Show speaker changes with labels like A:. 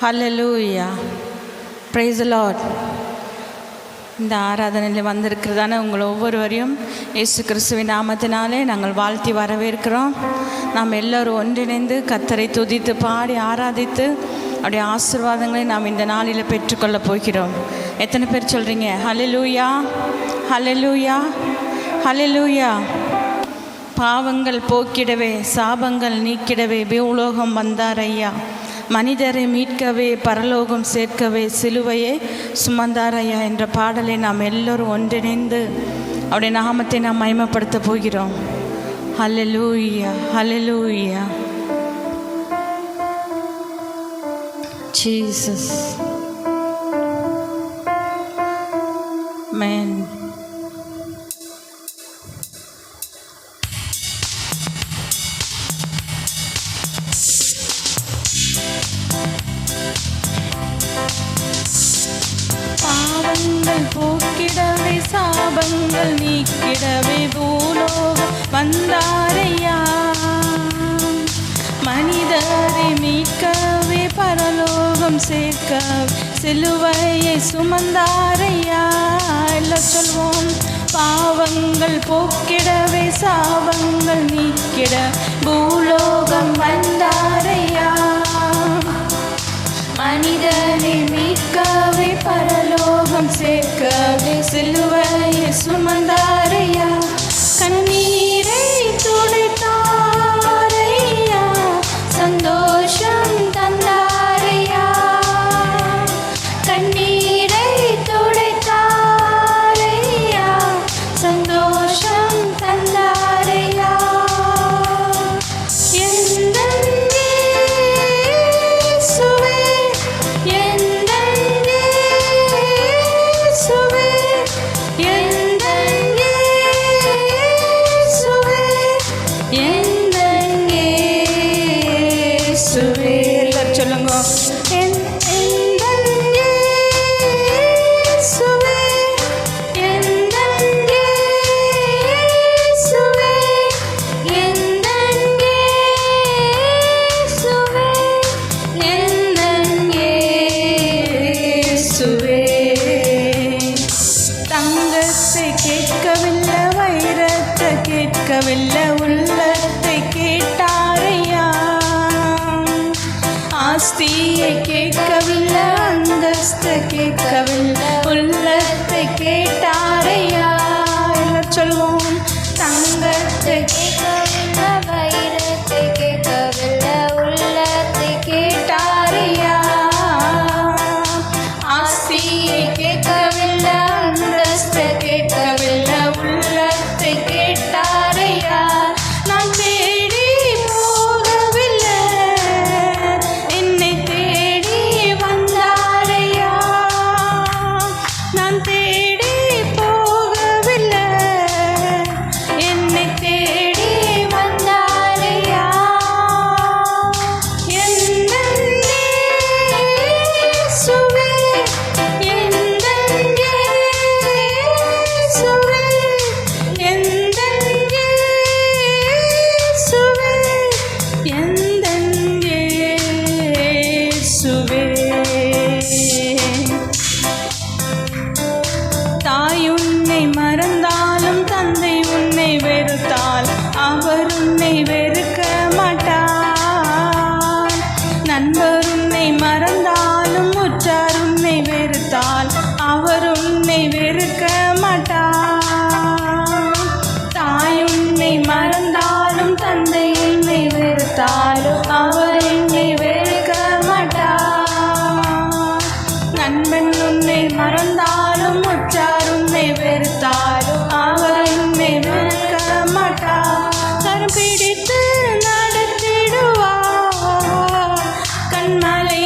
A: Hallelujah, praise the Lord. இந்த ஆராதனையில் வந்திருக்கிறதான உங்கள் ஒவ்வொருவரையும் இயேசு கிறிஸ்துவின் நாமத்தினாலே நாங்கள் வாழ்த்தி வரவேற்கிறோம். நாம் எல்லோரும் ஒன்றிணைந்து கர்த்தரை துதித்து பாடி ஆராதித்து அவருடைய ஆசீர்வாதங்களை நாம் இந்த நாளில் பெற்றுக்கொள்ளப் போகிறோம். எத்தனை பேர் சொல்கிறீங்க ஹல்லேலூயா, ஹல்லேலூயா, ஹல்லேலூயா? பாவங்கள் போக்கிடவே சாபங்கள் நீக்கிடவே பூலோகம் வந்தார் ஐயா. மனிதரை மீட்கவே பரலோகம் சேர்க்கவே சிலுவையை சுமந்தார் ஐயா என்ற பாடலை நாம் எல்லோரும் ஒன்றிணைந்து அவருடைய நாமத்தை நாம் மகிமைப்படுத்த போகிறோம். ஹல்லேலூயா, ஹல்லேலூயா, ஜீசஸ், ஆமென். பாவங்கள் போக்கிடவே சாபங்கள் நீக்கிடவே பூலோகம் வந்தாரையா. மனிதரை மீட்கவே பரலோகம் சேர்க்கவே சிலுவையை சுமந்தாரையா. எல்லாம் சொல்வோம். பாவங்கள் போக்கிடவே சாபங்கள் நீக்கிட பூலோகம் வந்தாரையா. மனிதனை மீட்கவே பரலோகம் சேர்க்கவே சிலுவையை சுமந்தாரையா. கண்ணீரை துடைத்தாரையா, சந்தோஷம் தந்தாரையா. கண்ணீரை துடைத்தாரையா, சந்தோஷம் தந்தாரையா. கேட்கவில்லை வைரத்தை கேட்கவில்லை உள்ளத்தை கேட்டாரையா. ஆஸ்தியை கேட்கவில்லை அந்தஸ்தை கேட்கவில்லை உள்ளத்தை கேட்டாரையா. எல்லாம் சொல்வோம். தங்கத்தை கேட்கவில்லை வைரத்தை கேட்கவில்லை உள்ளத்தை கேட்டாரையா. ஆஸ்தியை கேட்கவில்லை அந்தஸ்தை கேட்கவில்லை உள்ளத்தை கேட்டாரையா. நான் தேடி போகவில்லை, என்னை தேடி வந்தாரையா. நான் தேடி போகவில்லை, என்னை தேடி வந்தாரையா. தாய் உன்னை மறந்தாலும் தந்தை உன்னை வெறுத்தால் அவர் உன்னை வெறுக்க மாட்டார். நண்பர் உன்னை மறந்தாலும் உற்றார் உன்னை வெறுத்தால் அவர் உன்னை வெறுக்க மாட்டார். தாய் உன்னை மறந்தாலும் தந்தை உன்னை வெறுத்தாலும் அவர் உன்னை வெறுக்க மாட்டார். நண்பன் உன்னை மறந்தாலும் உற்றார் உன்னை வெறுத்தாலும் அவர் உன்னை வெறுக்க மாட்டார். கரம் பிடித்து நடத்திடுவார், கண்மலை